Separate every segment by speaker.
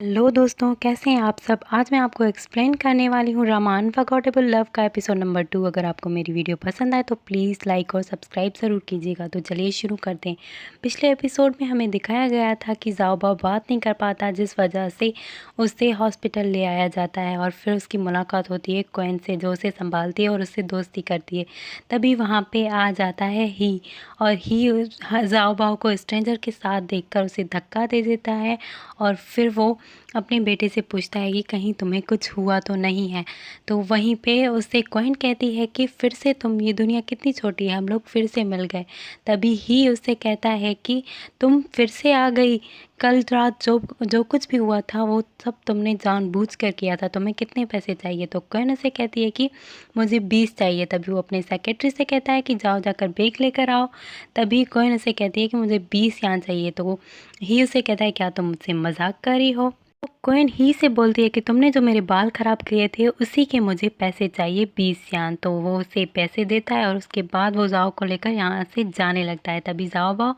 Speaker 1: Hello दोस्तों, कैसे हैं आप सब। आज मैं आपको एक्सप्लेन करने वाली हूँ रामा अनफॉरगेटेबल लव का एपिसोड नंबर 2। अगर आपको मेरी वीडियो पसंद आए तो प्लीज़ लाइक और सब्सक्राइब ज़रूर कीजिएगा। तो चलिए शुरू करते हैं। पिछले एपिसोड में हमें दिखाया गया था कि ज़ाओबाओ बात नहीं कर पाता, जिस वजह से उसे हॉस्पिटल ले आया जाता है और फिर उसकी मुलाकात होती है क्वेन से, जो उसे संभालती है और उससे दोस्ती करती है। तभी वहाँ पर आ जाता है ही, और ही ज़ाओबाओ को स्ट्रेंजर के साथ देखकर उसे धक्का दे देता है और फिर वो अपने बेटे से पूछता है कि कहीं तुम्हें कुछ हुआ तो नहीं है। तो वहीं पे उससे क्वेन कहती है कि फिर से तुम, ये दुनिया कितनी छोटी है, हम लोग फिर से मिल गए। तभी ही उससे कहता है कि तुम फिर से आ गई, कल रात जो जो कुछ भी हुआ था वो सब तुमने जानबूझकर किया था, तुम्हें कितने पैसे चाहिए। तो क्वेन उसे कहती है कि मुझे 20 चाहिए। तभी वो अपने सेक्रेटरी से कहता है कि जाओ जाकर बेग लेकर आओ। तभी क्वेन उसे कहती है कि मुझे 20 यान चाहिए। तो वो ही उसे कहता है क्या तुम मुझसे मजाक कर रही हो। तो क्वेन ही से बोलती है कि तुमने जो मेरे बाल ख़राब किए थे उसी के मुझे पैसे चाहिए 20 यान। तो वो उसे पैसे देता है और उसके बाद वो जाओ को लेकर यहाँ से जाने लगता है। तभी जाओ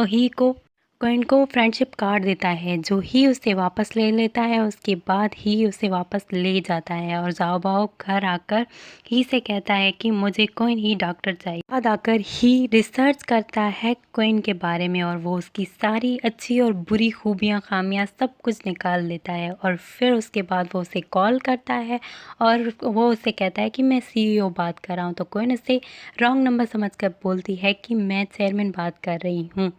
Speaker 1: ही को क्वेन को फ्रेंडशिप कार्ड देता है, जो ही उसे वापस ले लेता है। उसके बाद ही उसे वापस ले जाता है और जाओबाओ घर आकर ही से कहता है कि मुझे क्वेन ही डॉक्टर चाहिए। बाद आकर ही रिसर्च करता है क्वेन के बारे में और वो उसकी सारी अच्छी और बुरी खूबियाँ, खामियाँ सब कुछ निकाल लेता है। और फिर उसके बाद वो उसे कॉल करता है और वो उससे कहता है कि मैं CEO बात कर रहा हूँ। तो क्वेन उसे रॉन्ग नंबर समझकर बोलती है कि मैं चेयरमैन बात कर रही हूँ,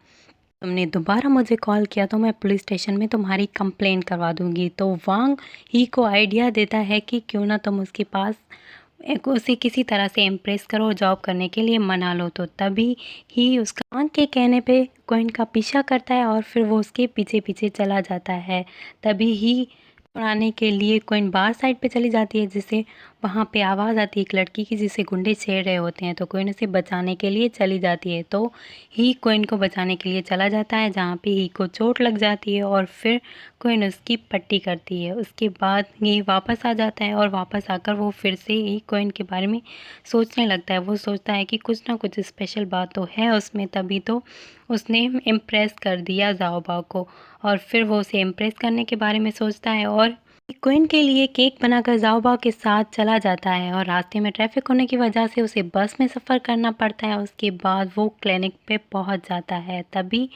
Speaker 1: तुमने दोबारा मुझे कॉल किया तो मैं पुलिस स्टेशन में तुम्हारी कंप्लेंट करवा दूंगी। तो वांग ही को आइडिया देता है कि क्यों ना तुम उसके पास उसे किसी तरह से इम्प्रेस करो, जॉब करने के लिए मना लो। तो तभी ही उसका वांग के कहने पे क्वेन का पीछा करता है और फिर वो उसके पीछे पीछे चला जाता है। तभी ही उड़ाने के लिए क्वेन बार साइड पे चली जाती है, जिसे वहाँ पे आवाज़ आती है एक लड़की की, जिसे गुंडे छेड़ रहे होते हैं। तो क्वेन उसे बचाने के लिए चली जाती है। तो ही क्वेन को बचाने के लिए चला जाता है, जहाँ पे ही को चोट लग जाती है और फिर क्वेन उसकी पट्टी करती है। उसके बाद ही वापस आ जाता है और वापस आकर वो फिर से ही क्वेन के बारे में सोचने लगता है। वो सोचता है कि कुछ ना कुछ स्पेशल बात तो है उसमें, तभी तो उसने इम्प्रेस कर दिया जाओबाओ को। और फिर वो उसे इम्प्रेस करने के बारे में सोचता है और क्वीन के लिए केक बनाकर जाओबाओ के साथ चला जाता है। और रास्ते में ट्रैफिक होने की वजह से उसे बस में सफ़र करना पड़ता है। उसके बाद वो क्लिनिक पे पहुंच जाता है। तभी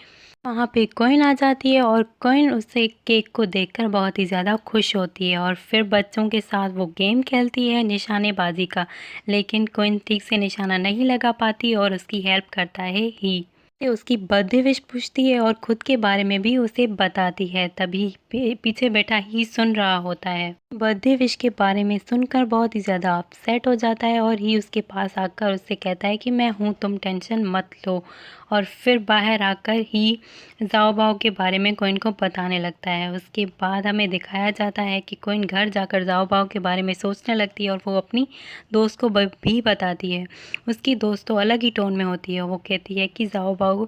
Speaker 1: वहाँ पे क्वीन आ जाती है और क्वीन उसे केक को देखकर बहुत ही ज़्यादा खुश होती है और फिर बच्चों के साथ वो गेम खेलती है निशानेबाजी का। लेकिन क्वीन ठीक से निशाना नहीं लगा पाती और उसकी हेल्प करता है ही से उसकी बर्थडे विश पूछती है और खुद के बारे में भी उसे बताती है। तभी पीछे बैठा ही सुन रहा होता है। बर्थडे विश के बारे में सुनकर बहुत ही ज़्यादा अपसेट हो जाता है और ही उसके पास आकर उससे कहता है कि मैं हूँ, तुम टेंशन मत लो। और फिर बाहर आकर ही जाओबाओ के बारे में क्वीन को बताने लगता है। उसके बाद हमें दिखाया जाता है कि क्वीन घर जाकर जाओबाओ के बारे में सोचने लगती है और वो अपनी दोस्त को भी बताती है। उसकी दोस्त तो अलग ही टोन में होती है। वो कहती है कि जाओबाओ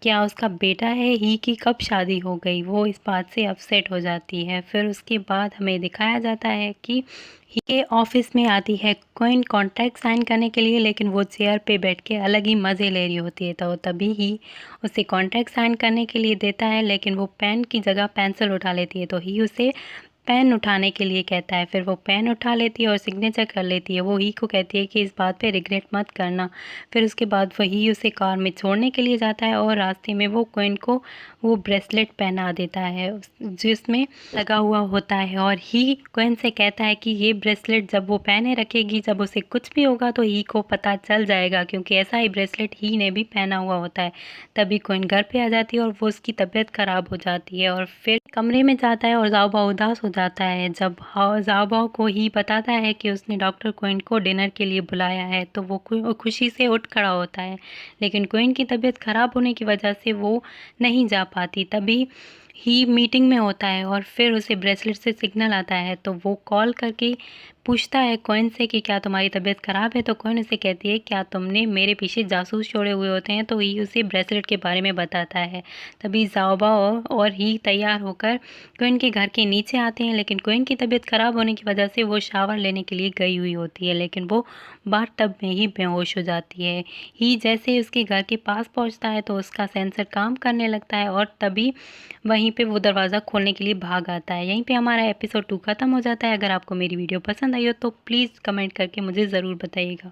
Speaker 1: क्या उसका बेटा है ही की कब शादी हो गई। वो इस बात से अपसेट हो जाती है। फिर उसके बाद हमें दिखाया जाता है कि ही के ऑफिस में आती है क्वीन कॉन्ट्रैक्ट साइन करने के लिए, लेकिन वो चेयर पे बैठ के अलग ही मज़े ले रही होती है। तो तभी ही उसे कॉन्ट्रैक्ट साइन करने के लिए देता है, लेकिन वो पेन की जगह पेंसिल उठा लेती है। तो ही उसे पेन उठाने के लिए कहता है। फिर वो पेन उठा लेती है और सिग्नेचर कर लेती है। वो ही को कहती है कि इस बात पे रिग्रेट मत करना। फिर उसके बाद वही उसे कार में छोड़ने के लिए जाता है और रास्ते में वो क्वीन को वो ब्रेसलेट पहना देता है जिसमें लगा हुआ होता है। और ही क्वीन से कहता है कि ये ब्रेसलेट जब वो पहने रखेगी, जब उसे कुछ भी होगा तो ही को पता चल जाएगा, क्योंकि ऐसा ही ब्रेसलेट ही ने भी पहना हुआ होता है। तभी क्वीन घर पे आ जाती है और वो उसकी तबीयत ख़राब हो जाती है और फिर कमरे में जाता है और जाओबाओ उदास हो जाता है। जब जाओबाओ को ही बताता है कि उसने डॉक्टर क्वीन को डिनर के लिए बुलाया है, तो वो खुशी से उठ खड़ा होता है। लेकिन क्वीन की तबीयत ख़राब होने की वजह से वो नहीं जा पाती। तभी ही मीटिंग में होता है और फिर उसे ब्रेसलेट से सिग्नल आता है, तो वो कॉल करके पूछता है क्विन से कि क्या तुम्हारी तबीयत ख़राब है, तो क्विन उसे कहती है क्या तुमने मेरे पीछे जासूस छोड़े हुए होते हैं, तो ही उसे ब्रेसलेट के बारे में बताता है। तभी ज़ाओबा और ही तैयार होकर क्विन के घर के नीचे आते हैं, लेकिन क्विन की तबीयत ख़राब होने की वजह से वो शावर लेने के लिए गई हुई होती है, लेकिन वो बाथटब में ही बेहोश हो जाती है। ही जैसे ही उसके घर के पास पहुंचता है तो उसका सेंसर काम करने लगता है और तभी वहीं पे वो दरवाज़ा खोलने के लिए भाग आता है। यहीं पे हमारा एपिसोड 2 ख़त्म हो जाता है। अगर आपको मेरी वीडियो पसंद आई हो तो प्लीज़ कमेंट करके मुझे ज़रूर बताइएगा।